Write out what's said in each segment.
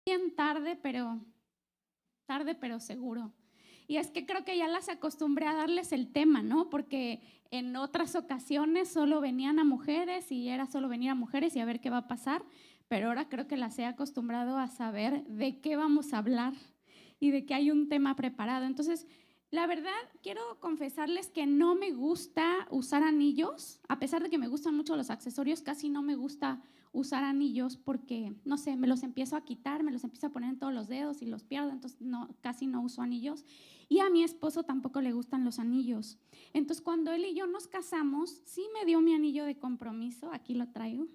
Bien tarde, pero seguro. Y es que creo que ya las acostumbré a darles el tema, ¿no? Porque en otras ocasiones solo venían a mujeres y era solo venir a mujeres y a ver qué va a pasar, pero ahora creo que las he acostumbrado a saber de qué vamos a hablar y de que hay un tema preparado. Entonces, la verdad, quiero confesarles que no me gusta usar anillos, a pesar de que me gustan mucho los accesorios, casi no me gusta usar anillos porque, no sé, me los empiezo a quitar, me los empiezo a poner en todos los dedos y los pierdo, entonces no, casi no uso anillos. Y a mi esposo tampoco le gustan los anillos. Entonces, cuando él y yo nos casamos, sí me dio mi anillo de compromiso, aquí lo traigo.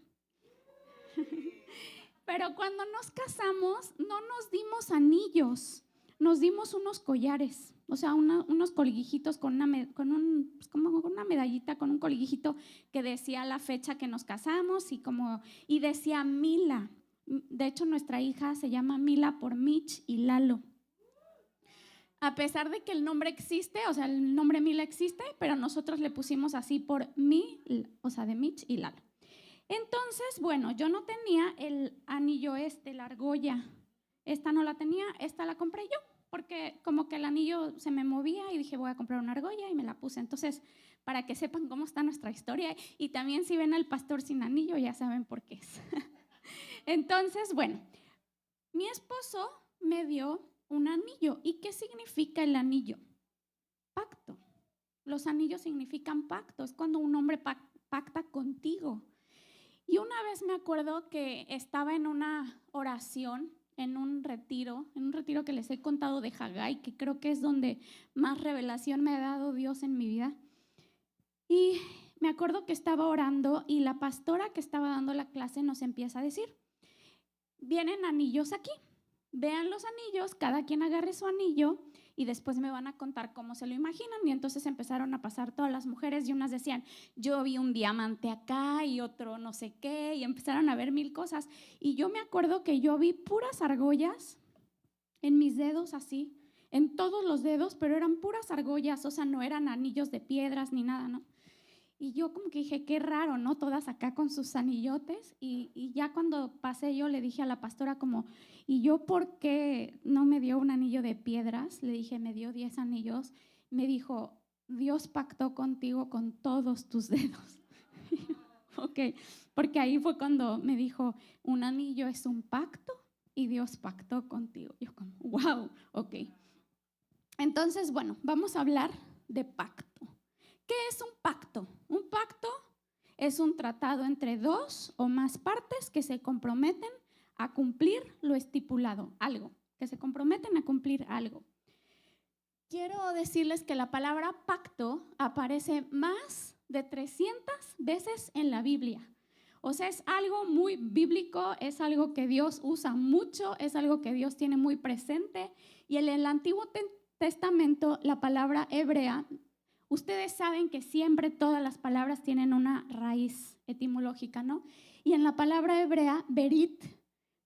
Pero cuando nos casamos, no nos dimos anillos, nos dimos unos collares, o sea, unos colguijitos con pues como una medallita, con un colguijito que decía la fecha que nos casamos y decía Mila. De hecho, nuestra hija se llama Mila por Mitch y Lalo. A pesar de que el nombre existe, o sea, el nombre Mila existe, pero nosotros le pusimos así por mí, o sea, de Mitch y Lalo. Entonces, bueno, yo no tenía el anillo la argolla. Esta no la tenía, esta la compré yo, porque como que el anillo se me movía y dije, voy a comprar una argolla y me la puse. Entonces, para que sepan cómo está nuestra historia y también si ven al pastor sin anillo, ya saben por qué es. Entonces, bueno, mi esposo me dio un anillo. ¿Y qué significa el anillo? Pacto. Los anillos significan pacto, es cuando un hombre pacta contigo. Y una vez me acuerdo que estaba en una oración, en un retiro que les he contado de Haggai, que creo que es donde más revelación me ha dado Dios en mi vida. Y me acuerdo que estaba orando y la pastora que estaba dando la clase nos empieza a decir, vienen anillos aquí, vean los anillos, cada quien agarre su anillo y después me van a contar cómo se lo imaginan. Y entonces empezaron a pasar todas las mujeres y unas decían, yo vi un diamante acá y otro no sé qué, y empezaron a ver mil cosas. Y yo me acuerdo que yo vi puras argollas en mis dedos así, en todos los dedos, pero eran puras argollas, o sea, no eran anillos de piedras ni nada, ¿no? Y yo como que dije, qué raro, ¿no? Todas acá con sus anillotes. Y ya cuando pasé yo le dije a la pastora como, ¿y yo por qué no me dio un anillo de piedras? Le dije, me dio 10 anillos. Me dijo, Dios pactó contigo con todos tus dedos. Ok, porque ahí fue cuando me dijo, un anillo es un pacto y Dios pactó contigo. Yo como, wow, ok. Entonces, bueno, vamos a hablar de pacto. ¿Qué es un pacto? Un pacto es un tratado entre dos o más partes que se comprometen a cumplir lo estipulado, algo, que se comprometen a cumplir algo. Quiero decirles que la palabra pacto aparece más de 300 veces en la Biblia. O sea, es algo muy bíblico, es algo que Dios usa mucho, es algo que Dios tiene muy presente. Y en el Antiguo Testamento, la palabra hebrea, ustedes saben que siempre todas las palabras tienen una raíz etimológica, ¿no? Y en la palabra hebrea, berit,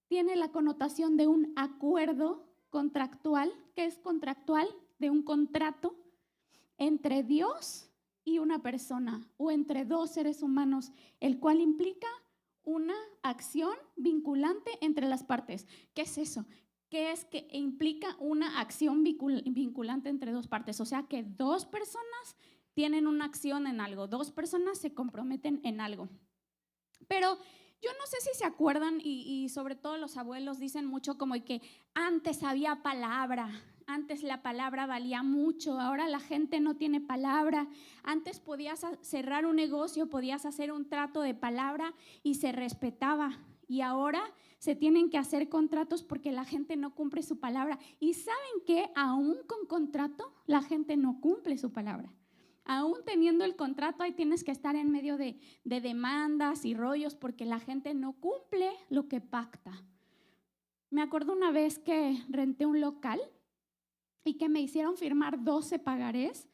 tiene la connotación de un acuerdo contractual. ¿Qué es contractual? De un contrato entre Dios y una persona o entre dos seres humanos, el cual implica una acción vinculante entre las partes. ¿Qué es eso? ¿Qué es que implica una acción vinculante entre dos partes? O sea, que dos personas tienen una acción en algo, dos personas se comprometen en algo. Pero yo no sé si se acuerdan y sobre todo los abuelos dicen mucho como que antes había palabra, antes la palabra valía mucho, ahora la gente no tiene palabra. Antes podías cerrar un negocio, podías hacer un trato de palabra y se respetaba. Y ahora se tienen que hacer contratos porque la gente no cumple su palabra. ¿Y saben qué? Aún con contrato, la gente no cumple su palabra. Aún teniendo el contrato, ahí tienes que estar en medio de demandas y rollos porque la gente no cumple lo que pacta. Me acuerdo una vez que renté un local y que me hicieron firmar 12 pagarés,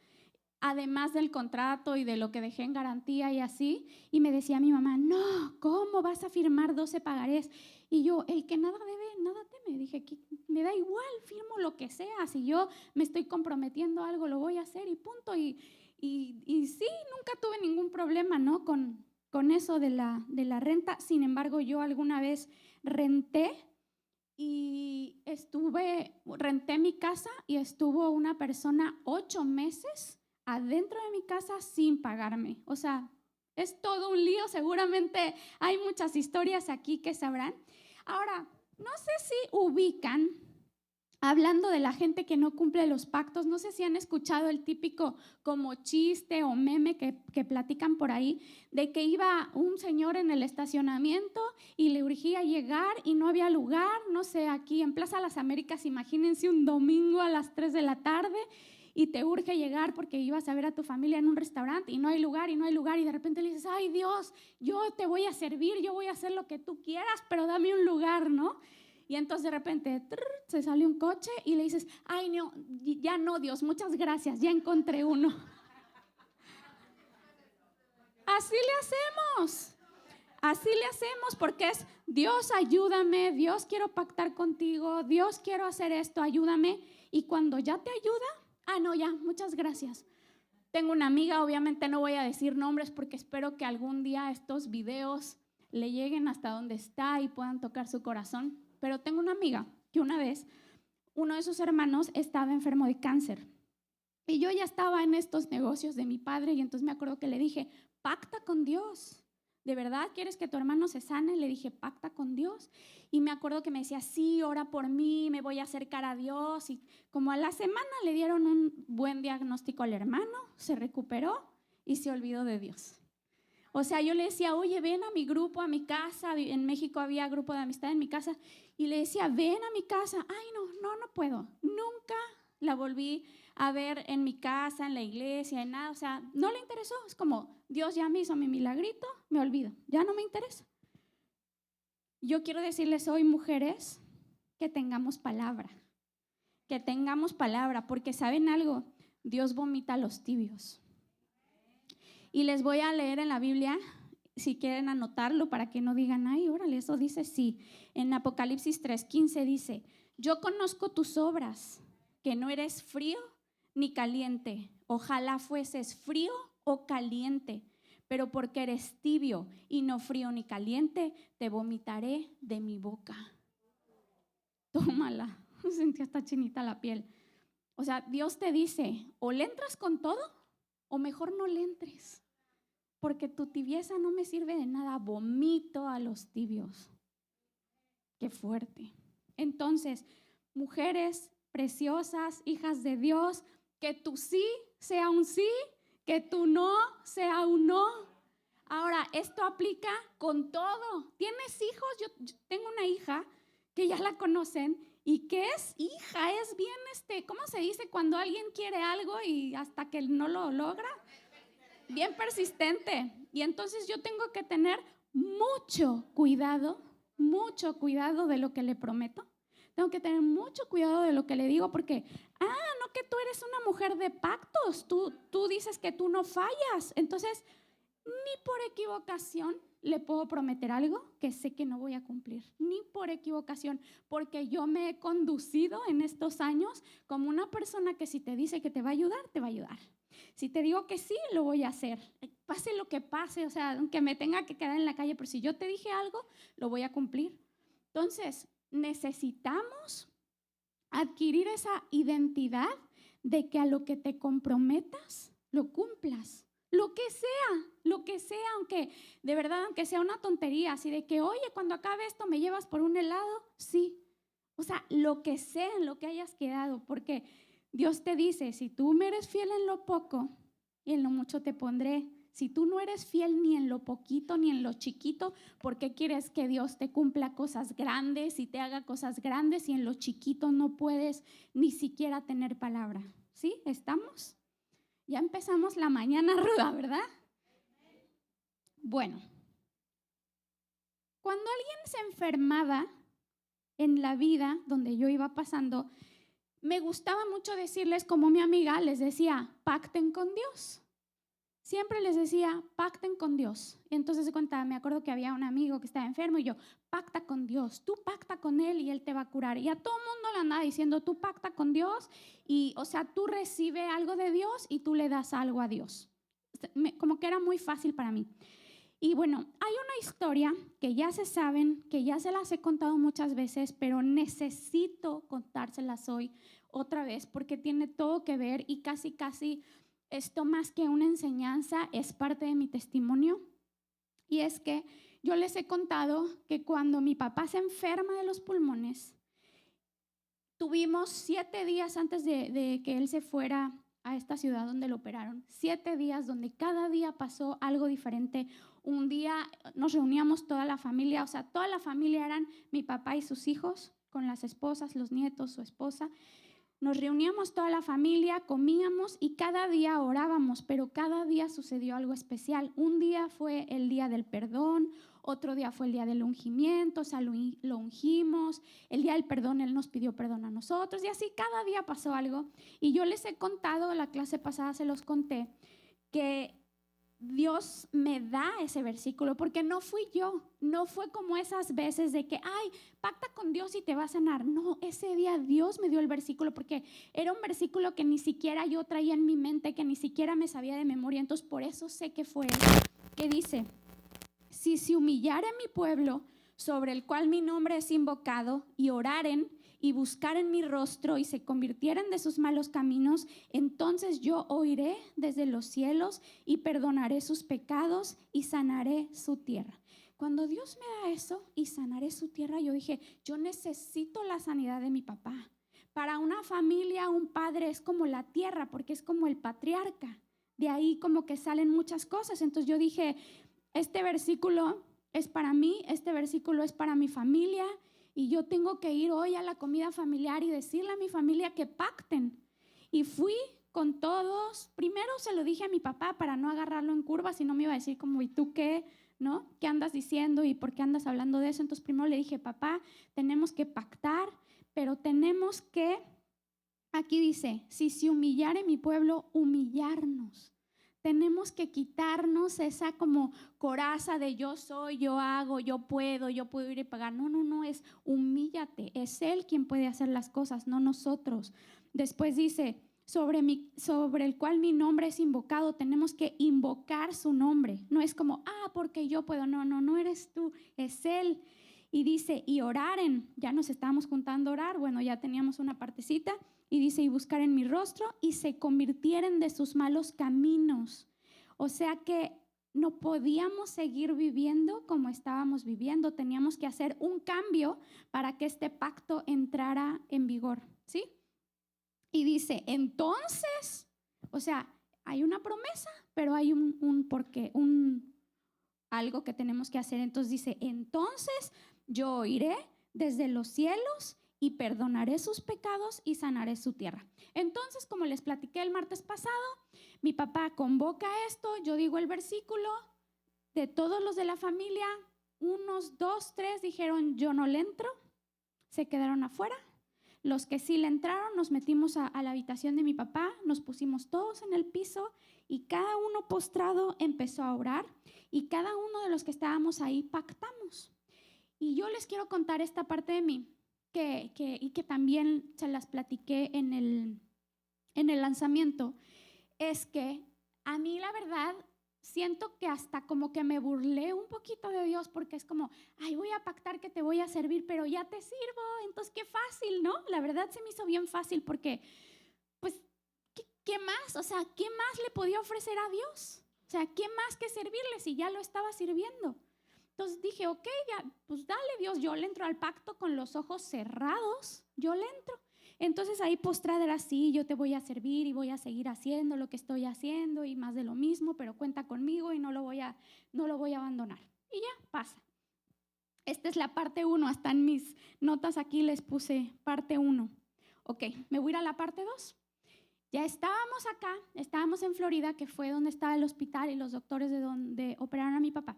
además del contrato y de lo que dejé en garantía y así. Y me decía mi mamá, no, ¿cómo vas a firmar 12 pagarés? Y yo, el que nada debe, nada teme. Dije, me da igual, firmo lo que sea. Si yo me estoy comprometiendo a algo, lo voy a hacer y punto. Y sí, nunca tuve ningún problema, ¿no? Con eso de la renta. Sin embargo, yo alguna vez renté y renté mi casa y estuvo una persona 8 meses adentro de mi casa sin pagarme. O sea, es todo un lío, seguramente hay muchas historias aquí que sabrán. Ahora, no sé si ubican, hablando de la gente que no cumple los pactos, no sé si han escuchado el típico como chiste o meme que platican por ahí, de que iba un señor en el estacionamiento y le urgía llegar y no había lugar, no sé, aquí en Plaza Las Américas, imagínense un domingo a las 3 de la tarde y te urge llegar porque ibas a ver a tu familia en un restaurante y no hay lugar y de repente le dices, ay Dios, yo te voy a servir, yo voy a hacer lo que tú quieras, pero dame un lugar, ¿no? Y entonces de repente se sale un coche y le dices, ay no, ya no Dios, muchas gracias, ya encontré uno. Así le hacemos porque es Dios ayúdame, Dios quiero pactar contigo, Dios quiero hacer esto, ayúdame. Y cuando ya te ayuda, no ya, muchas gracias. Tengo una amiga, obviamente no voy a decir nombres porque espero que algún día estos videos le lleguen hasta donde está y puedan tocar su corazón. Pero tengo una amiga que una vez uno de sus hermanos estaba enfermo de cáncer y yo ya estaba en estos negocios de mi padre y entonces me acuerdo que le dije, pacta con Dios. ¿De verdad quieres que tu hermano se sane? Le dije, pacta con Dios. Y me acuerdo que me decía, sí, ora por mí, me voy a acercar a Dios. Y como a la semana le dieron un buen diagnóstico al hermano, se recuperó y se olvidó de Dios. O sea, yo le decía, oye, ven a mi grupo, a mi casa. En México había grupo de amistad en mi casa. Y le decía, ven a mi casa. Ay, no puedo. Nunca la volví a ver en mi casa, en la iglesia, en nada. O sea, no le interesó. Es como, Dios ya me hizo mi milagrito, me olvido. Ya no me interesa. Yo quiero decirles hoy, mujeres, que tengamos palabra. Que tengamos palabra, porque ¿saben algo? Dios vomita a los tibios. Y les voy a leer en la Biblia, si quieren anotarlo para que no digan, ay, órale, eso dice sí. En Apocalipsis 3:15 dice, yo conozco tus obras, que no eres frío ni caliente. Ojalá fueses frío o caliente, pero porque eres tibio y no frío ni caliente, te vomitaré de mi boca. Tómala, sentí hasta chinita la piel. O sea, Dios te dice, o le entras con todo, o mejor no le entres. Porque tu tibieza no me sirve de nada, vomito a los tibios. Qué fuerte. Entonces, mujeres preciosas, hijas de Dios, que tu sí sea un sí, que tu no sea un no. Ahora, esto aplica con todo. ¿Tienes hijos? Yo tengo una hija que ya la conocen y que es hija, es bien, ¿cómo se dice cuando alguien quiere algo y hasta que no lo logra? Bien persistente. Y entonces yo tengo que tener mucho cuidado de lo que le prometo. Tengo que tener mucho cuidado de lo que le digo porque, no que tú eres una mujer de pactos, tú dices que tú no fallas. Entonces, ni por equivocación le puedo prometer algo que sé que no voy a cumplir, ni por equivocación, porque yo me he conducido en estos años como una persona que si te dice que te va a ayudar, te va a ayudar. Si te digo que sí, lo voy a hacer. Pase lo que pase, o sea, aunque me tenga que quedar en la calle, pero si yo te dije algo, lo voy a cumplir. Entonces, necesitamos adquirir esa identidad de que a lo que te comprometas, lo cumplas. Lo que sea, aunque de verdad, aunque sea una tontería, así de que, oye, cuando acabe esto, ¿me llevas por un helado? Sí. O sea, lo que sea, en lo que hayas quedado, porque Dios te dice, si tú me eres fiel en lo poco y en lo mucho te pondré. Si tú no eres fiel ni en lo poquito ni en lo chiquito, ¿por qué quieres que Dios te cumpla cosas grandes y te haga cosas grandes y en lo chiquito no puedes ni siquiera tener palabra? ¿Sí? ¿Estamos? Ya empezamos la mañana ruda, ¿verdad? Bueno, cuando alguien se enfermaba en la vida donde yo iba pasando, me gustaba mucho decirles, como mi amiga les decía, pacten con Dios. Siempre les decía, pacten con Dios. Y entonces se contaba, me acuerdo que había un amigo que estaba enfermo y yo, pacta con Dios, tú pacta con Él y Él te va a curar. Y a todo el mundo le andaba diciendo, tú pacta con Dios y, o sea, tú recibes algo de Dios y tú le das algo a Dios. Como que era muy fácil para mí. Y bueno, hay una historia que ya se saben, que ya se las he contado muchas veces, pero necesito contárselas hoy otra vez porque tiene todo que ver y casi esto más que una enseñanza es parte de mi testimonio. Y es que yo les he contado que cuando mi papá se enferma de los pulmones, tuvimos 7 días antes de que él se fuera a esta ciudad donde lo operaron, 7 días donde cada día pasó algo diferente. Un día nos reuníamos toda la familia, o sea, toda la familia eran mi papá y sus hijos, con las esposas, los nietos, su esposa. Nos reuníamos toda la familia, comíamos y cada día orábamos, pero cada día sucedió algo especial. Un día fue el día del perdón, otro día fue el día del ungimiento, o sea, lo ungimos. El día del perdón, Él nos pidió perdón a nosotros y así cada día pasó algo. Y yo les he contado, la clase pasada se los conté, que Dios me da ese versículo porque no fui yo, no fue como esas veces de que, ay, pacta con Dios y te va a sanar. No, ese día Dios me dio el versículo porque era un versículo que ni siquiera yo traía en mi mente, que ni siquiera me sabía de memoria. Entonces por eso sé que fue Él, que dice: si se humillare mi pueblo, sobre el cual mi nombre es invocado, y oraren y buscaren mi rostro y se convirtieren de sus malos caminos, entonces yo oiré desde los cielos y perdonaré sus pecados y sanaré su tierra. Cuando Dios me da eso y sanaré su tierra, yo dije, yo necesito la sanidad de mi papá. Para una familia, un padre es como la tierra porque es como el patriarca. De ahí como que salen muchas cosas. Entonces yo dije, este versículo es para mí, este versículo es para mi familia. Y yo tengo que ir hoy a la comida familiar y decirle a mi familia que pacten. Y fui con todos. Primero se lo dije a mi papá para no agarrarlo en curva, si no me iba a decir como, ¿y tú qué? ¿No? ¿Qué andas diciendo y por qué andas hablando de eso? Entonces primero le dije, papá, tenemos que pactar, pero tenemos que, aquí dice, si se humillare mi pueblo, humillarnos. Tenemos que quitarnos esa como coraza de yo soy, yo hago, yo puedo ir y pagar. No, es humíllate. Es Él quien puede hacer las cosas, no nosotros. Después dice, sobre el cual mi nombre es invocado, tenemos que invocar su nombre. No es como, porque yo puedo. No eres tú, es Él. Y dice, y oraren. Ya nos estábamos juntando a orar. Bueno, ya teníamos una partecita. Y dice, y buscar en mi rostro y se convirtieren de sus malos caminos. O sea que no podíamos seguir viviendo como estábamos viviendo. Teníamos que hacer un cambio para que este pacto entrara en vigor, ¿sí? Y dice, entonces, o sea, hay una promesa, pero hay un porqué, algo que tenemos que hacer. Entonces dice, entonces yo oiré desde los cielos y perdonaré sus pecados y sanaré su tierra. Entonces, como les platiqué el martes pasado, mi papá convoca esto, yo digo el versículo, de todos los de la familia, unos 2, 3 dijeron, yo no le entro, se quedaron afuera. Los que sí le entraron, nos metimos a la habitación de mi papá, nos pusimos todos en el piso y cada uno postrado empezó a orar y cada uno de los que estábamos ahí pactamos. Y yo les quiero contar esta parte de mí, y que también se las platiqué en el lanzamiento, es que a mí la verdad siento que hasta como que me burlé un poquito de Dios porque es como, ay, voy a pactar que te voy a servir, pero ya te sirvo, entonces qué fácil, ¿no? La verdad se me hizo bien fácil porque, pues, ¿qué más? O sea, ¿qué más le podía ofrecer a Dios? O sea, ¿qué más que servirle si ya lo estaba sirviendo? Entonces dije, ok, ya, pues dale Dios, yo le entro al pacto con los ojos cerrados, yo le entro. Entonces ahí postrada era así, yo te voy a servir y voy a seguir haciendo lo que estoy haciendo y más de lo mismo, pero cuenta conmigo y no lo voy a abandonar. Y ya, pasa. Esta es la parte 1, hasta en mis notas aquí les puse parte 1. Ok, me voy a ir a la parte 2. Ya estábamos acá, estábamos en Florida, que fue donde estaba el hospital y los doctores de donde operaron a mi papá.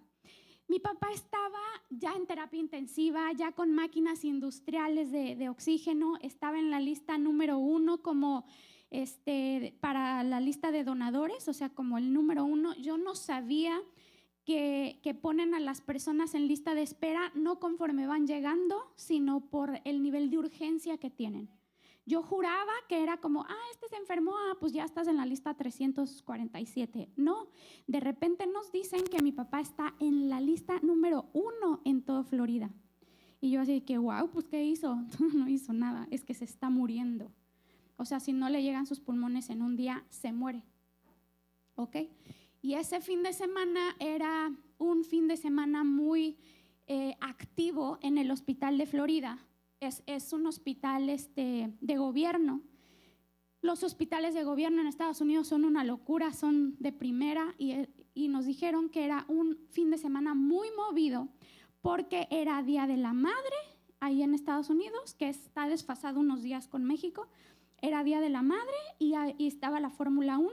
Mi papá estaba ya en terapia intensiva, ya con máquinas industriales de oxígeno, estaba en la lista número 1 como para la lista de donadores, o sea, como el número 1. Yo no sabía que ponen a las personas en lista de espera no conforme van llegando, sino por el nivel de urgencia que tienen. Yo juraba que era como, este se enfermó, pues ya estás en la lista 347. No, de repente nos dicen que mi papá está en la lista número 1 en toda Florida. Y yo así que, wow, pues ¿qué hizo? No hizo nada, es que se está muriendo. O sea, si no le llegan sus pulmones en un día, se muere. ¿Ok? Y ese fin de semana era un fin de semana muy activo en el hospital de Florida. Es un hospital de gobierno. Los hospitales de gobierno en Estados Unidos son una locura, son de primera y nos dijeron que era un fin de semana muy movido porque era Día de la Madre ahí en Estados Unidos, que está desfasado unos días con México. Era Día de la Madre y estaba la Fórmula 1.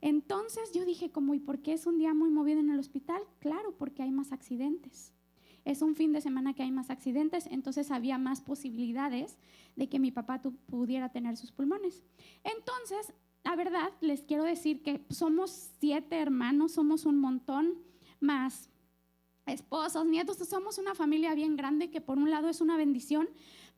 Entonces yo dije como, ¿y por qué es un día muy movido en el hospital? Claro, porque hay más accidentes. Es un fin de semana que hay más accidentes, entonces había más posibilidades de que mi papá pudiera tener sus pulmones. Entonces, la verdad, les quiero decir que somos 7 hermanos, somos un montón, más esposos, nietos, somos una familia bien grande que por un lado es una bendición,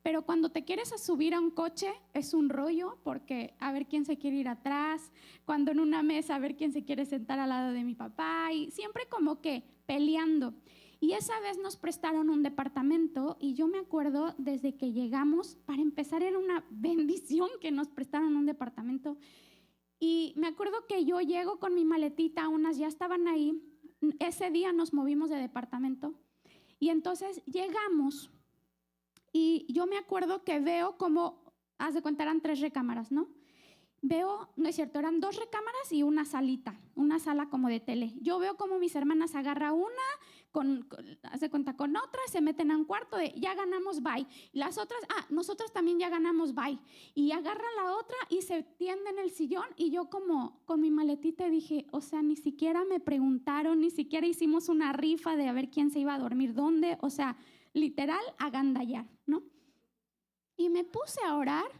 pero cuando te quieres subir a un coche es un rollo porque a ver quién se quiere ir atrás, cuando en una mesa a ver quién se quiere sentar al lado de mi papá y siempre como que peleando. Y esa vez nos prestaron un departamento y yo me acuerdo desde que llegamos, para empezar era una bendición que nos prestaron un departamento. Y me acuerdo que yo llego con mi maletita, unas ya estaban ahí, ese día nos movimos de departamento y entonces llegamos y yo me acuerdo que veo como, haz de cuenta, eran 3 recámaras, ¿no? Veo, no es cierto, eran 2 recámaras y una salita, una sala como de tele. Yo veo como mis hermanas agarran una, haz de cuenta, con otra, se meten a un cuarto de ya ganamos, bye. Las otras, nosotros también ya ganamos, bye. Y agarran la otra y se tienden el sillón y yo como con mi maletita dije, o sea, ni siquiera me preguntaron, ni siquiera hicimos una rifa de a ver quién se iba a dormir dónde, o sea, literal, agandallar, ¿no? Y me puse a orar.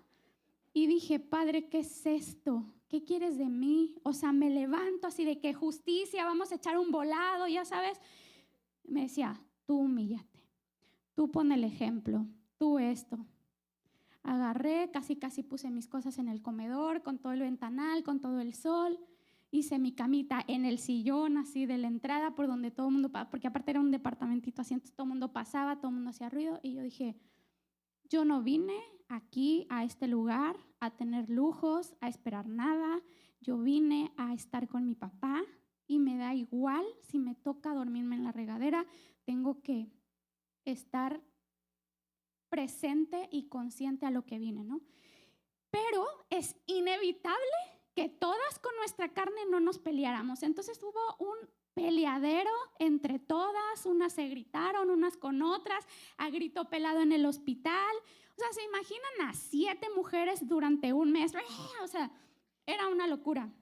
Y dije, Padre, ¿qué es esto? ¿Qué quieres de mí? O sea, me levanto así de que justicia, vamos a echar un volado, ya sabes. Me decía, tú humíllate, tú pon el ejemplo, tú esto. Agarré, casi puse mis cosas en el comedor, con todo el ventanal, con todo el sol. Hice mi camita en el sillón así de la entrada por donde todo el mundo, porque aparte era un departamentito así, entonces todo el mundo pasaba, todo el mundo hacía ruido. Y yo dije, yo no vine aquí a este lugar a tener lujos, a esperar nada. Yo vine a estar con mi papá y me da igual si me toca dormirme en la regadera. Tengo que estar presente y consciente a lo que viene, ¿no? Pero es inevitable que todas con nuestra carne no nos peleáramos. Entonces hubo un peleadero entre todas, unas se gritaron unas con otras, a grito pelado en el hospital. O sea, ¿se imaginan a 7 mujeres durante un mes? O sea, era una locura.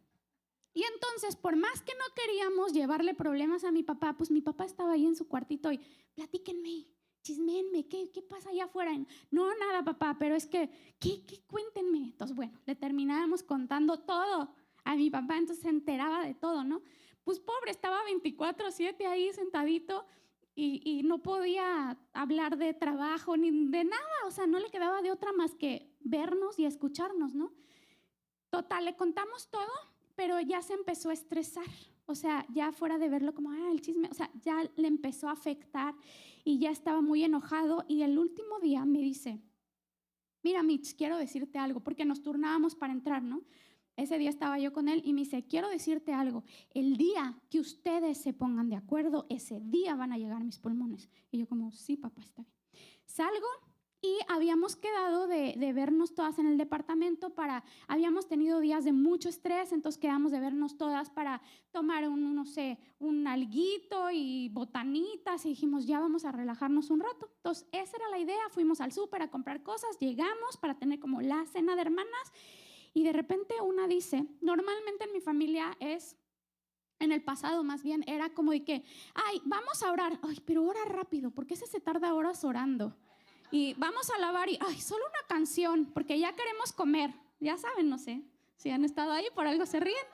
Y entonces, por más que no queríamos llevarle problemas a mi papá, pues mi papá estaba ahí en su cuartito y platíquenme, chismenme, ¿qué pasa allá afuera? No, nada, papá, pero es que, ¿qué? Cuéntenme. Entonces, bueno, le terminábamos contando todo a mi papá, entonces se enteraba de todo, ¿no? Pues pobre, estaba 24/7 ahí sentadito y no podía hablar de trabajo ni de nada, o sea, no le quedaba de otra más que vernos y escucharnos, ¿no? Total, le contamos todo, pero ya se empezó a estresar, o sea, ya fuera de verlo como, el chisme, o sea, ya le empezó a afectar y ya estaba muy enojado y el último día me dice, mira, Mitch, quiero decirte algo, porque nos turnábamos para entrar, ¿no? Ese día estaba yo con él y me dice, quiero decirte algo, el día que ustedes se pongan de acuerdo, ese día van a llegar mis pulmones. Y yo como, sí, papá, está bien. Salgo y habíamos quedado de vernos todas en el departamento habíamos tenido días de mucho estrés, entonces quedamos de vernos todas para tomar un alguito y botanitas y dijimos, ya vamos a relajarnos un rato. Entonces esa era la idea, fuimos al súper a comprar cosas, llegamos para tener como la cena de hermanas. Y de repente una dice, normalmente en mi familia en el pasado más bien, era como de que, vamos a orar, pero ora rápido, porque ese se tarda horas orando. Y vamos a alabar y, solo una canción, porque ya queremos comer. Ya saben, no sé, si han estado ahí, por algo se ríen.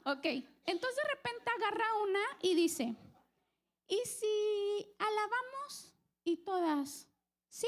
Ok, entonces de repente agarra una y dice, ¿y si alabamos? Y todas, sí.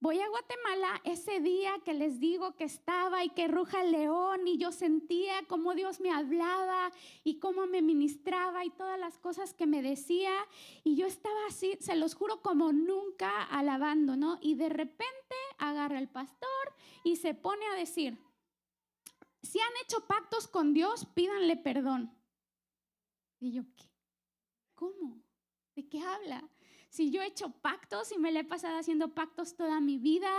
Voy a Guatemala ese día que les digo que estaba y que ruja el león y yo sentía cómo Dios me hablaba y cómo me ministraba y todas las cosas que me decía, y yo estaba así, se los juro, como nunca alabando, ¿no? Y de repente agarra el pastor y se pone a decir: si han hecho pactos con Dios, pídanle perdón. Y yo, ¿qué? ¿Cómo? ¿De qué habla? Si yo he hecho pactos y me le he pasado haciendo pactos toda mi vida,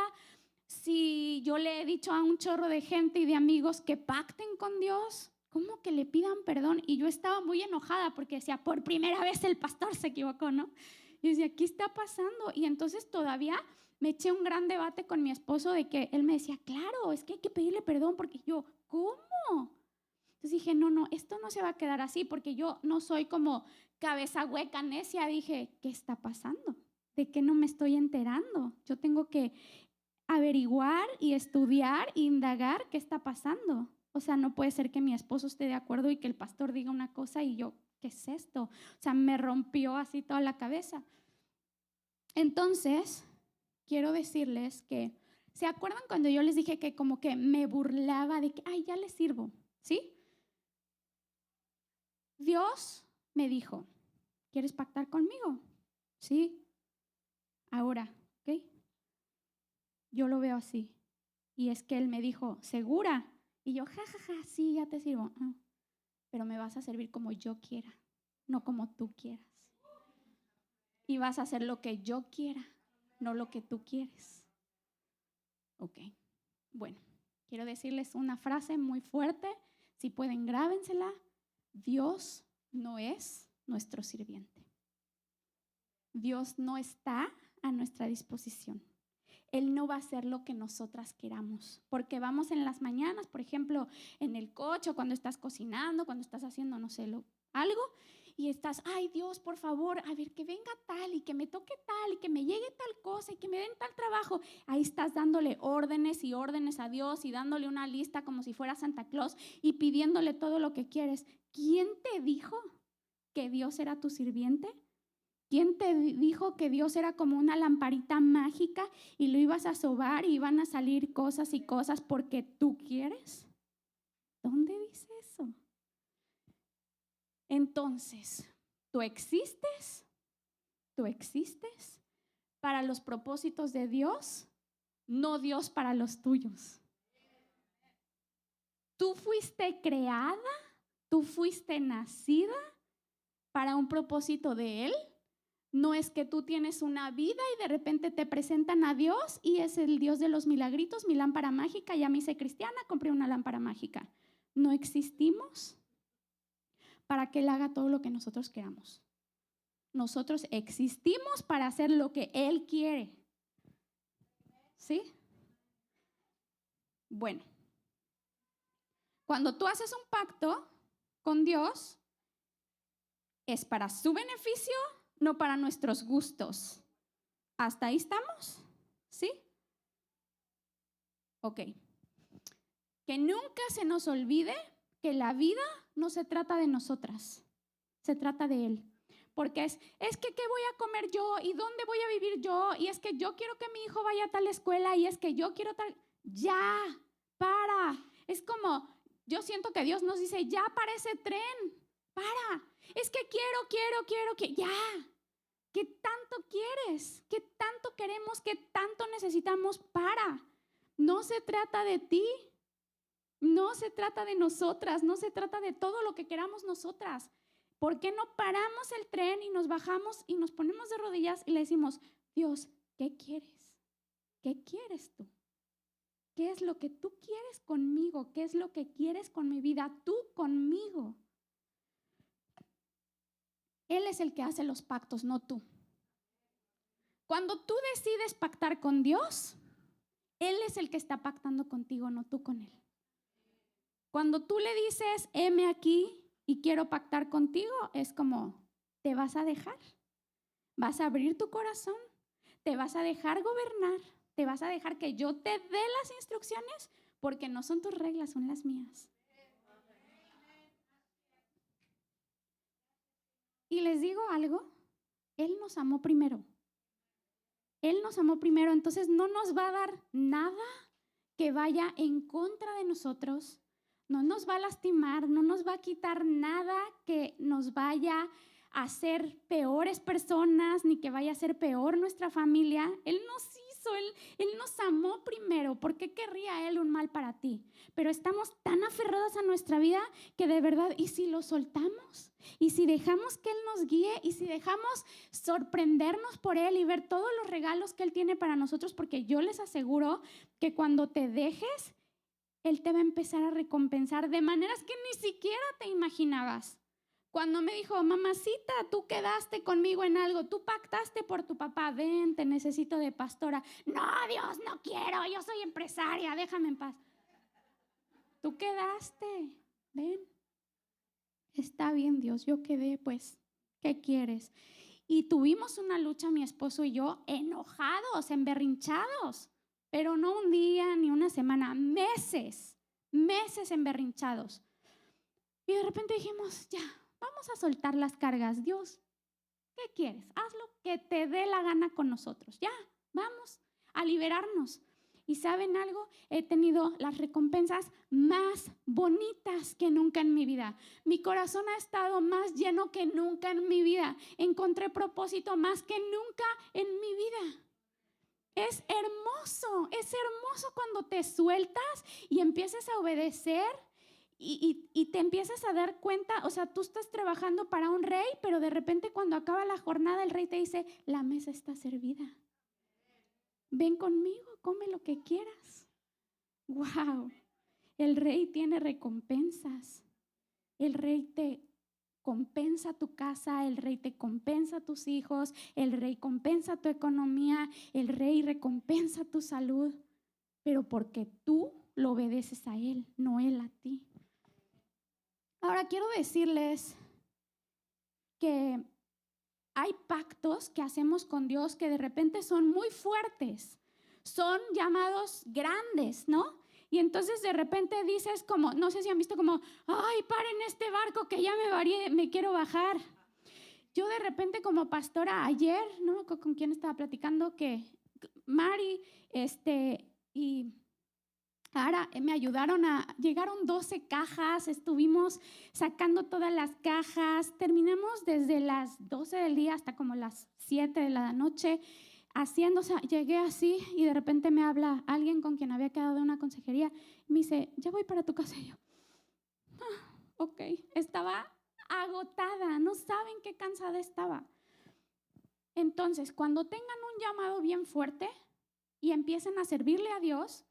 si yo le he dicho a un chorro de gente y de amigos que pacten con Dios, ¿cómo que le pidan perdón? Y yo estaba muy enojada porque decía, por primera vez el pastor se equivocó, ¿no? Y decía, ¿qué está pasando? Y entonces todavía me eché un gran debate con mi esposo de que él me decía, claro, es que hay que pedirle perdón, porque yo, ¿cómo? Entonces dije, no, esto no se va a quedar así, porque yo no soy como cabeza hueca, necia. Dije, ¿qué está pasando? ¿De qué no me estoy enterando? Yo tengo que averiguar y estudiar e indagar qué está pasando. O sea, no puede ser que mi esposo esté de acuerdo y que el pastor diga una cosa y yo, ¿qué es esto? O sea, me rompió así toda la cabeza. Entonces, quiero decirles que, ¿se acuerdan cuando yo les dije que como que me burlaba de que, ay, ya les sirvo? ¿Sí? Dios me dijo, ¿quieres pactar conmigo? Sí. Ahora, ¿ok? Yo lo veo así. Y es que Él me dijo, ¿segura? Y yo, jajaja, sí, ya te sirvo. Pero me vas a servir como yo quiera, no como tú quieras. Y vas a hacer lo que yo quiera, no lo que tú quieres. Ok. Bueno, quiero decirles una frase muy fuerte. Si pueden, grábensela. Dios no es nuestro sirviente. Dios no está a nuestra disposición. Él no va a hacer lo que nosotras queramos, porque vamos en las mañanas, por ejemplo, en el coche, cuando estás cocinando, cuando estás haciendo, no sé, algo, y estás, ay Dios, por favor, a ver, que venga tal y que me toque tal y que me llegue tal cosa y que me den tal trabajo. Ahí estás dándole órdenes y órdenes a Dios y dándole una lista como si fuera Santa Claus y pidiéndole todo lo que quieres. ¿Quién te dijo que Dios era tu sirviente? ¿Quién te dijo que Dios era como una lamparita mágica y lo ibas a sobar y iban a salir cosas y cosas porque tú quieres? ¿Dónde dice eso? Entonces, tú existes para los propósitos de Dios, no Dios para los tuyos. Tú fuiste creada, tú fuiste nacida para un propósito de Él. No es que tú tienes una vida y de repente te presentan a Dios y es el Dios de los milagritos, mi lámpara mágica, ya me hice cristiana, compré una lámpara mágica. No existimos para que Él haga todo lo que nosotros queramos. Nosotros existimos para hacer lo que Él quiere. ¿Sí? Bueno, cuando tú haces un pacto con Dios, es para su beneficio, no para nuestros gustos. ¿Hasta ahí estamos? ¿Sí? Ok. Que nunca se nos olvide que la vida no se trata de nosotras, se trata de Él. Porque es que ¿qué voy a comer yo? ¿Y dónde voy a vivir yo? Y es que yo quiero que mi hijo vaya a tal escuela y es que yo quiero tal... Ya, para. Es como, yo siento que Dios nos dice, ya para ese tren, para. Es que quiero, que ya. ¿Qué tanto quieres? ¿Qué tanto queremos? ¿Qué tanto necesitamos? Para. No se trata de ti. No se trata de nosotras, no se trata de todo lo que queramos nosotras. ¿Por qué no paramos el tren y nos bajamos y nos ponemos de rodillas y le decimos, Dios, ¿qué quieres? ¿Qué quieres tú? ¿Qué es lo que tú quieres conmigo? ¿Qué es lo que quieres con mi vida? Tú conmigo. Él es el que hace los pactos, no tú. Cuando tú decides pactar con Dios, Él es el que está pactando contigo, no tú con Él. Cuando tú le dices, heme aquí y quiero pactar contigo, es como, ¿te vas a dejar? ¿Vas a abrir tu corazón? ¿Te vas a dejar gobernar? ¿Te vas a dejar que yo te dé las instrucciones? Porque no son tus reglas, son las mías. Y les digo algo, Él nos amó primero. Él nos amó primero, entonces no nos va a dar nada que vaya en contra de nosotros, no nos va a lastimar, no nos va a quitar nada que nos vaya a hacer peores personas, ni que vaya a ser peor nuestra familia. Él nos hizo, Él nos amó primero. ¿Por qué querría Él un mal para ti? Pero estamos tan aferrados a nuestra vida que de verdad, ¿y si lo soltamos? ¿Y si dejamos que Él nos guíe? ¿Y si dejamos sorprendernos por Él y ver todos los regalos que Él tiene para nosotros? Porque yo les aseguro que cuando te dejes, Él te va a empezar a recompensar de maneras que ni siquiera te imaginabas. Cuando me dijo, mamacita, tú quedaste conmigo en algo, tú pactaste por tu papá, ven, te necesito de pastora. No, Dios, no quiero, yo soy empresaria, déjame en paz. Tú quedaste, ven. Está bien, Dios, yo quedé, pues, ¿qué quieres? Y tuvimos una lucha, mi esposo y yo, enojados, emberrinchados, pero no un día ni una semana, meses emberrinchados. Y de repente dijimos, ya, vamos a soltar las cargas. Dios, ¿qué quieres? Haz lo que te dé la gana con nosotros. Ya, vamos a liberarnos. ¿Y saben algo? He tenido las recompensas más bonitas que nunca en mi vida. Mi corazón ha estado más lleno que nunca en mi vida. Encontré propósito más que nunca en mi vida. Es hermoso cuando te sueltas y empiezas a obedecer. Y te empiezas a dar cuenta, o sea, tú estás trabajando para un rey, pero de repente cuando acaba la jornada el rey te dice, la mesa está servida. Ven conmigo, come lo que quieras. ¡Wow! El rey tiene recompensas. El rey te compensa tu casa, el rey te compensa tus hijos, el rey compensa tu economía, el rey recompensa tu salud, pero porque tú lo obedeces a él, no él a ti. Ahora quiero decirles que hay pactos que hacemos con Dios que de repente son muy fuertes, son llamados grandes, ¿no? Y entonces de repente dices como, no sé si han visto como, ay, paren este barco que ya me quiero bajar. Yo de repente como pastora ayer, ¿no? ¿Con quién estaba platicando? Que Mari y Ara me ayudaron llegaron 12 cajas, estuvimos sacando todas las cajas, terminamos desde las 12 del día hasta como las 7 de la noche haciendo, o sea, llegué así y de repente me habla alguien con quien había quedado de una consejería y me dice, ya voy para tu casa. Y yo, ok, estaba agotada, no saben qué cansada estaba. Entonces, cuando tengan un llamado bien fuerte y empiecen a servirle a Dios,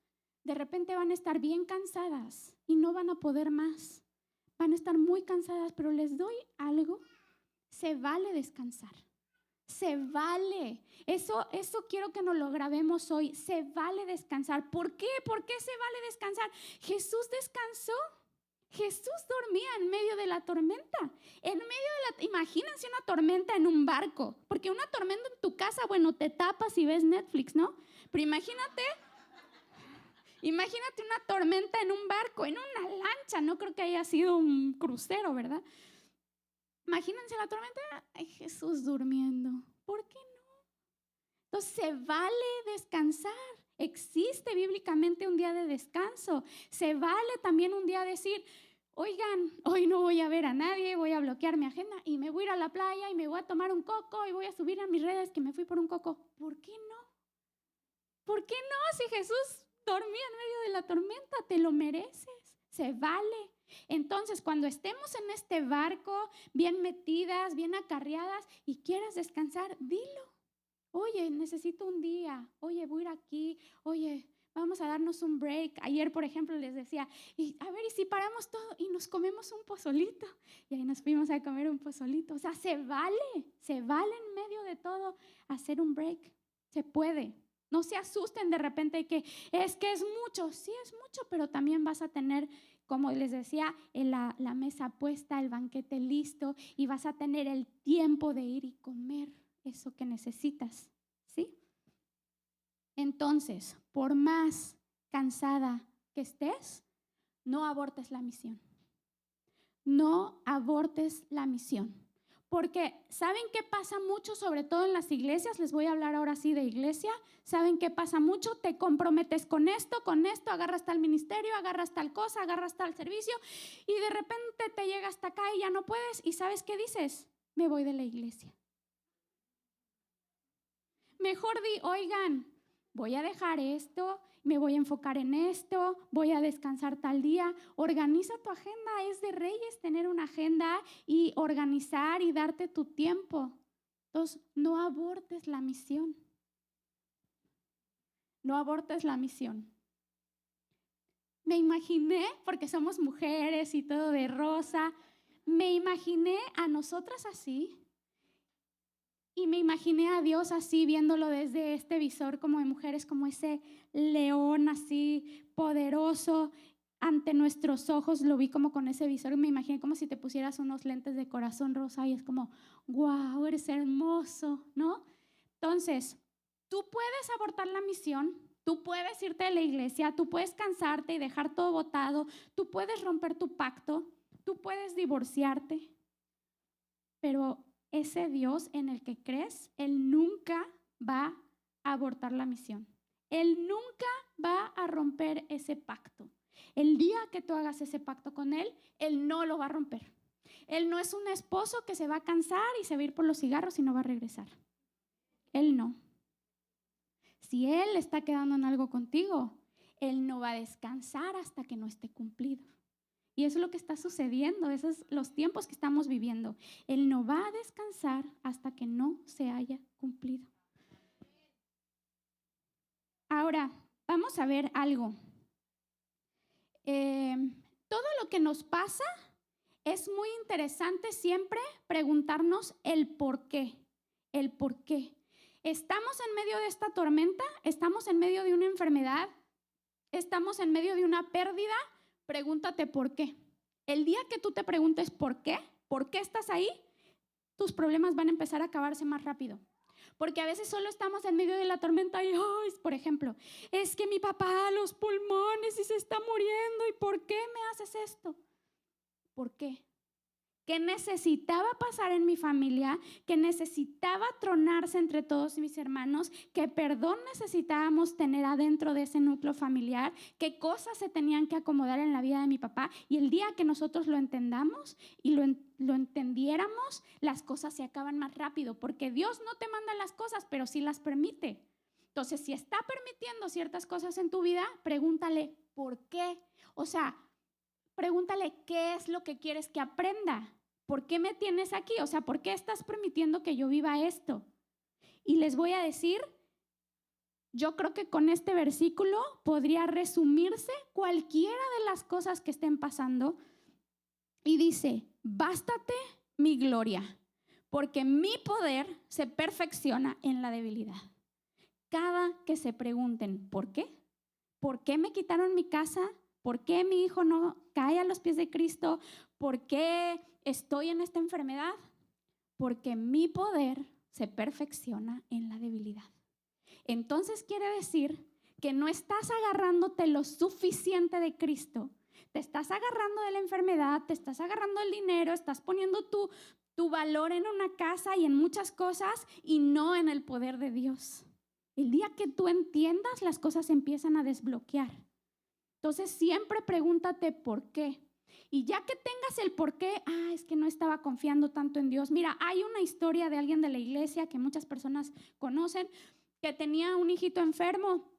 de repente van a estar bien cansadas y no van a poder más. Van a estar muy cansadas, pero les doy algo. Se vale descansar. Se vale. Eso quiero que nos lo grabemos hoy. Se vale descansar. ¿Por qué? ¿Por qué se vale descansar? Jesús descansó. Jesús dormía en medio de la tormenta. Imagínense una tormenta en un barco. Porque una tormenta en tu casa, bueno, te tapas y ves Netflix, ¿no? Pero imagínate una tormenta en un barco, en una lancha. No creo que haya sido un crucero, ¿verdad? Imagínense la tormenta. Ay, Jesús durmiendo. ¿Por qué no? Entonces se vale descansar. Existe bíblicamente un día de descanso. Se vale también un día decir, oigan, hoy no voy a ver a nadie, voy a bloquear mi agenda y me voy a ir a la playa y me voy a tomar un coco y voy a subir a mis redes que me fui por un coco. ¿Por qué no? ¿Por qué no? Si Jesús dormía en medio de la tormenta, te lo mereces, se vale. Entonces, cuando estemos en este barco, bien metidas, bien acarreadas y quieras descansar, dilo. Oye, necesito un día. Oye, voy a ir aquí. Oye, vamos a darnos un break. Ayer, por ejemplo, les decía, y si paramos todo y nos comemos un pozolito. Y ahí nos fuimos a comer un pozolito. O sea, se vale en medio de todo hacer un break. Se puede. No se asusten de repente que es mucho. Sí, es mucho, pero también vas a tener, como les decía, la mesa puesta, el banquete listo y vas a tener el tiempo de ir y comer eso que necesitas, ¿sí? Entonces, por más cansada que estés, no abortes la misión. No abortes la misión. Porque ¿saben qué pasa mucho, sobre todo en las iglesias? Les voy a hablar ahora sí de iglesia. ¿Saben qué pasa mucho? Te comprometes con esto, agarras tal ministerio, agarras tal cosa, agarras tal servicio y de repente te llega hasta acá y ya no puedes. ¿Y sabes qué dices? Me voy de la iglesia. Mejor di, oigan, voy a dejar esto, me voy a enfocar en esto, voy a descansar tal día. Organiza tu agenda, es de reyes tener una agenda y organizar y darte tu tiempo. Entonces, no abortes la misión. No abortes la misión. Me imaginé, porque somos mujeres y todo de rosa, me imaginé a nosotras así. Y me imaginé a Dios así, viéndolo desde este visor como de mujeres, como ese león así poderoso ante nuestros ojos. Lo vi como con ese visor y me imaginé como si te pusieras unos lentes de corazón rosa y es como, wow, eres hermoso, ¿no? Entonces, tú puedes abortar la misión, tú puedes irte de la iglesia, tú puedes cansarte y dejar todo botado, tú puedes romper tu pacto, tú puedes divorciarte, pero ese Dios en el que crees, Él nunca va a abortar la misión. Él nunca va a romper ese pacto. El día que tú hagas ese pacto con Él, Él no lo va a romper. Él no es un esposo que se va a cansar y se va a ir por los cigarros y no va a regresar. Él no. Si Él está quedando en algo contigo, Él no va a descansar hasta que no esté cumplido. Y eso es lo que está sucediendo, esos son los tiempos que estamos viviendo. Él no va a descansar hasta que no se haya cumplido. Ahora, vamos a ver algo. Todo lo que nos pasa es muy interesante siempre preguntarnos el por qué. El por qué. Estamos en medio de esta tormenta, estamos en medio de una enfermedad, estamos en medio de una pérdida. Pregúntate por qué. El día que tú te preguntes por qué estás ahí, tus problemas van a empezar a acabarse más rápido. Porque a veces solo estamos en medio de la tormenta y, por ejemplo, es que mi papá, los pulmones y se está muriendo. ¿Y por qué me haces esto? ¿Por qué? ¿Qué necesitaba pasar en mi familia? ¿Qué necesitaba tronarse entre todos mis hermanos? ¿Qué perdón necesitábamos tener adentro de ese núcleo familiar? ¿Qué cosas se tenían que acomodar en la vida de mi papá? Y el día que nosotros lo entendamos y lo entendiéramos, las cosas se acaban más rápido, porque Dios no te manda las cosas, pero sí las permite. Entonces, si está permitiendo ciertas cosas en tu vida, pregúntale ¿por qué? O sea, pregúntale qué es lo que quieres que aprenda. ¿Por qué me tienes aquí? O sea, ¿por qué estás permitiendo que yo viva esto? Y les voy a decir, yo creo que con este versículo podría resumirse cualquiera de las cosas que estén pasando. Y dice, bástate mi gloria, porque mi poder se perfecciona en la debilidad. Cada que se pregunten, ¿por qué? ¿Por qué me quitaron mi casa? ¿Por qué mi hijo no cae a los pies de Cristo? ¿Por qué estoy en esta enfermedad? Porque mi poder se perfecciona en la debilidad. Entonces quiere decir que no estás agarrándote lo suficiente de Cristo, te estás agarrando de la enfermedad, te estás agarrando del dinero, estás poniendo tu valor en una casa y en muchas cosas y no en el poder de Dios. El día que tú entiendas, las cosas empiezan a desbloquear. Entonces siempre pregúntate por qué. Y ya que tengas el por qué, es que no estaba confiando tanto en Dios. Mira, hay una historia de alguien de la iglesia que muchas personas conocen, que tenía un hijito enfermo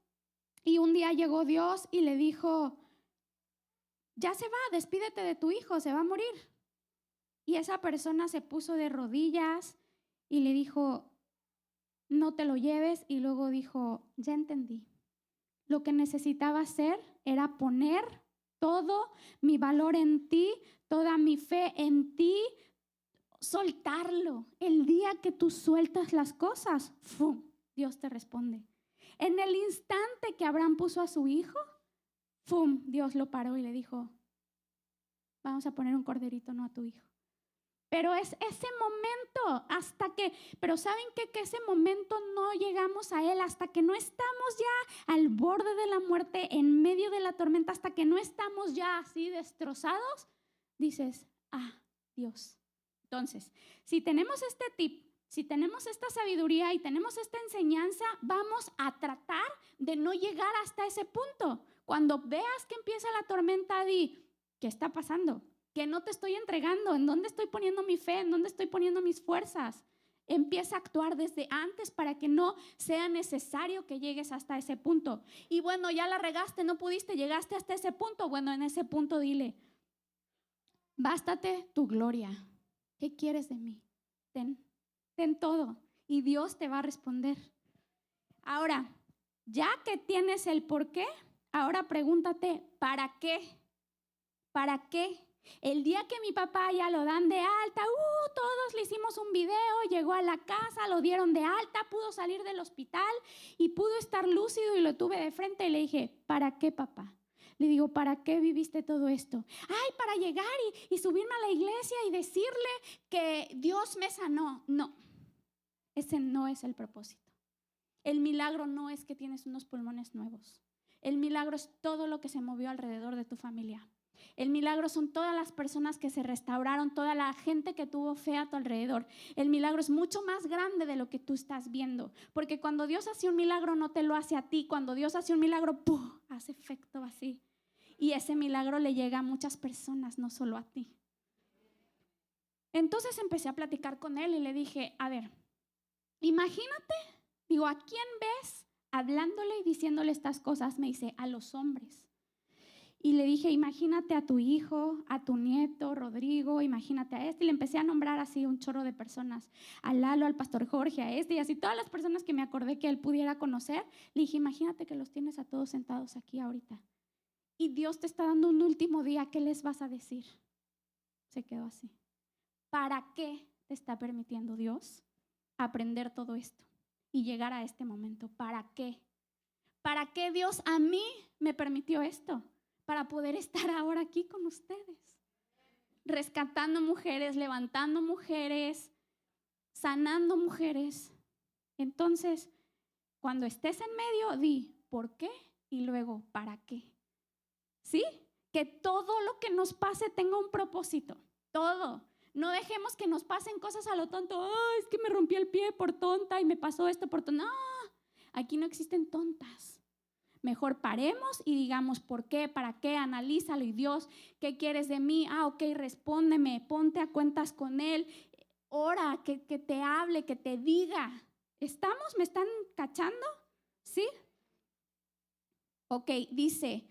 y un día llegó Dios y le dijo, ya se va, despídete de tu hijo, se va a morir. Y esa persona se puso de rodillas y le dijo, no te lo lleves. Y luego dijo, ya entendí. Lo que necesitaba hacer era poner todo mi valor en ti, toda mi fe en ti, soltarlo. El día que tú sueltas las cosas, ¡fum!, Dios te responde. En el instante que Abraham puso a su hijo, ¡fum!, Dios lo paró y le dijo, vamos a poner un corderito, no a tu hijo. Pero es ese momento pero ¿saben qué? Que ese momento no llegamos a él hasta que no estamos ya al borde de la muerte, en medio de la tormenta, hasta que no estamos ya así destrozados. Dices, Dios, Entonces, si tenemos este tip, si tenemos esta sabiduría y tenemos esta enseñanza, vamos a tratar de no llegar hasta ese punto. Cuando veas que empieza la tormenta, di, ¿qué está pasando? ¿Qué no te estoy entregando? ¿En dónde estoy poniendo mi fe? ¿En dónde estoy poniendo mis fuerzas? Empieza a actuar desde antes para que no sea necesario que llegues hasta ese punto. Y bueno, ya la regaste, no pudiste, llegaste hasta ese punto. Bueno, en ese punto dile, bástate tu gloria. ¿Qué quieres de mí? Ten todo y Dios te va a responder. Ahora, ya que tienes el por qué, ahora pregúntate, ¿para qué? ¿Para qué? El día que mi papá ya lo dan de alta, todos le hicimos un video, llegó a la casa, lo dieron de alta, pudo salir del hospital y pudo estar lúcido y lo tuve de frente y le dije, ¿para qué, papá? Le digo, ¿para qué viviste todo esto? Ay, para llegar y subirme a la iglesia y decirle que Dios me sanó. No, ese no es el propósito. El milagro no es que tienes unos pulmones nuevos. El milagro es todo lo que se movió alrededor de tu familia. El milagro son todas las personas que se restauraron, toda la gente que tuvo fe a tu alrededor. El milagro es mucho más grande de lo que tú estás viendo, porque cuando Dios hace un milagro no te lo hace a ti. Cuando Dios hace un milagro, ¡pum!, hace efecto así. Y ese milagro le llega a muchas personas, no solo a ti. Entonces empecé a platicar con él y le dije, a ver, imagínate, digo, ¿a quién ves hablándole y diciéndole estas cosas? Me dice, a los hombres. Y le dije, imagínate a tu hijo, a tu nieto, Rodrigo, imagínate a este. Y le empecé a nombrar así un chorro de personas, a Lalo, al pastor Jorge, a este, y así todas las personas que me acordé que él pudiera conocer. Le dije, imagínate que los tienes a todos sentados aquí ahorita. Y Dios te está dando un último día, ¿qué les vas a decir? Se quedó así. ¿Para qué te está permitiendo Dios aprender todo esto y llegar a este momento? ¿Para qué? ¿Para qué Dios a mí me permitió esto? Para poder estar ahora aquí con ustedes, rescatando mujeres, levantando mujeres, sanando mujeres. Entonces, cuando estés en medio, di ¿por qué? Y luego ¿para qué? ¿Sí? Que todo lo que nos pase tenga un propósito, todo. No dejemos que nos pasen cosas a lo tonto. Es que me rompí el pie por tonta y me pasó esto por tonta. No, aquí no existen tontas. Mejor paremos y digamos ¿por qué? ¿Para qué? Analízalo. Y Dios, ¿qué quieres de mí? Ok, respóndeme, ponte a cuentas con Él. Ora, que te hable, que te diga. ¿Estamos? ¿Me están cachando? ¿Sí? Ok, dice,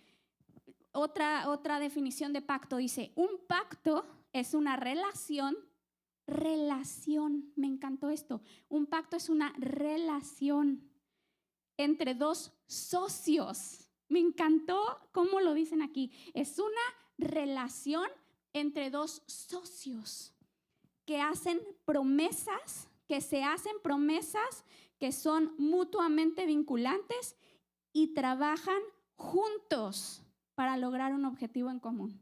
otra definición de pacto, dice, un pacto es una relación, me encantó esto. Un pacto es una relación entre dos socios. Me encantó cómo lo dicen aquí. Es una relación entre dos socios que hacen promesas, que se hacen promesas que son mutuamente vinculantes y trabajan juntos para lograr un objetivo en común.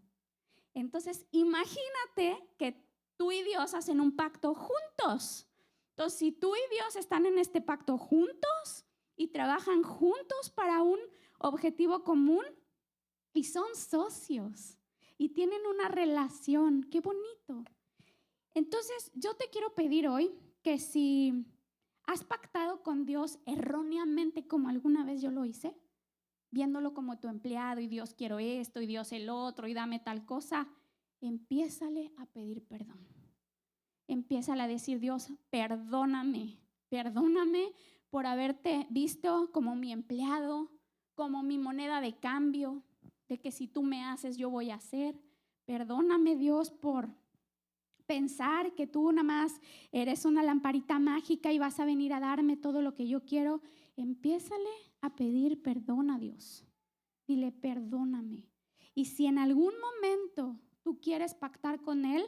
Entonces, imagínate que tú y Dios hacen un pacto juntos. Entonces, si tú y Dios están en este pacto juntos y trabajan juntos para un objetivo común y son socios y tienen una relación, qué bonito. Entonces, yo te quiero pedir hoy que si has pactado con Dios erróneamente como alguna vez yo lo hice, viéndolo como tu empleado y Dios quiero esto y Dios el otro y dame tal cosa, empiézale a pedir perdón. Empiézale a decir, Dios, perdóname por haberte visto como mi empleado, como mi moneda de cambio, de que si tú me haces yo voy a hacer. Perdóname, Dios, por pensar que tú nada más eres una lamparita mágica y vas a venir a darme todo lo que yo quiero. Empiézale a pedir perdón a Dios. Dile, perdóname. Y si en algún momento tú quieres pactar con Él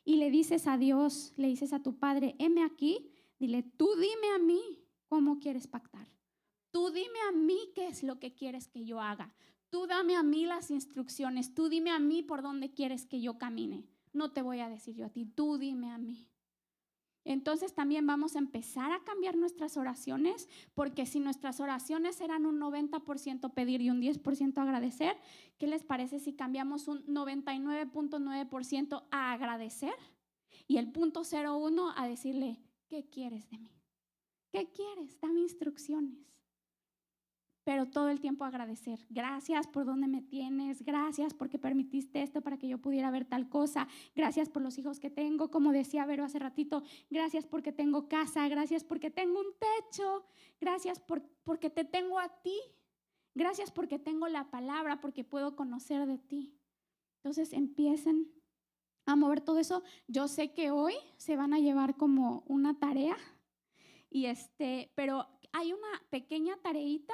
y le dices a Dios, le dices a tu Padre, heme aquí, dile, tú dime a mí cómo quieres pactar. Tú dime a mí qué es lo que quieres que yo haga. Tú dame a mí las instrucciones. Tú dime a mí por dónde quieres que yo camine. No te voy a decir yo a ti, tú dime a mí. Entonces también vamos a empezar a cambiar nuestras oraciones, porque si nuestras oraciones eran un 90% pedir y un 10% agradecer, ¿qué les parece si cambiamos un 99.9% a agradecer? Y el punto 01 a decirle, ¿qué quieres de mí? ¿Qué quieres? Dame instrucciones. Pero todo el tiempo agradecer. Gracias por donde me tienes, gracias porque permitiste esto para que yo pudiera ver tal cosa, gracias por los hijos que tengo, como decía Vero hace ratito, gracias porque tengo casa, gracias porque tengo un techo, gracias porque te tengo a ti, gracias porque tengo la palabra, porque puedo conocer de ti. Entonces empiecen a mover todo eso. Yo sé que hoy se van a llevar como una tarea, pero hay una pequeña tareita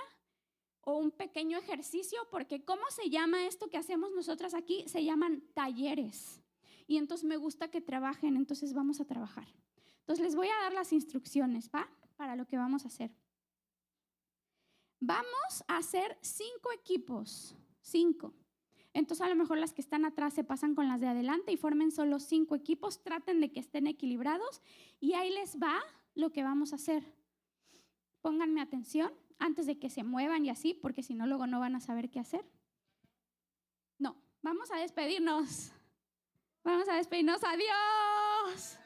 o un pequeño ejercicio, porque ¿cómo se llama esto que hacemos nosotras aquí? Se llaman talleres. Y entonces me gusta que trabajen, entonces vamos a trabajar. Entonces les voy a dar las instrucciones, ¿va? Para lo que vamos a hacer. Vamos a hacer 5 equipos, 5. Entonces a lo mejor las que están atrás se pasan con las de adelante y formen solo 5 equipos. Traten de que estén equilibrados y ahí les va lo que vamos a hacer. Pónganme atención antes de que se muevan y así, porque si no luego no van a saber qué hacer. No, vamos a despedirnos. Vamos a despedirnos. Adiós.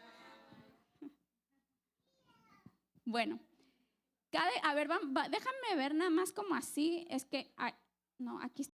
Bueno, a ver, déjame ver nada más como así. Es que, no, aquí está.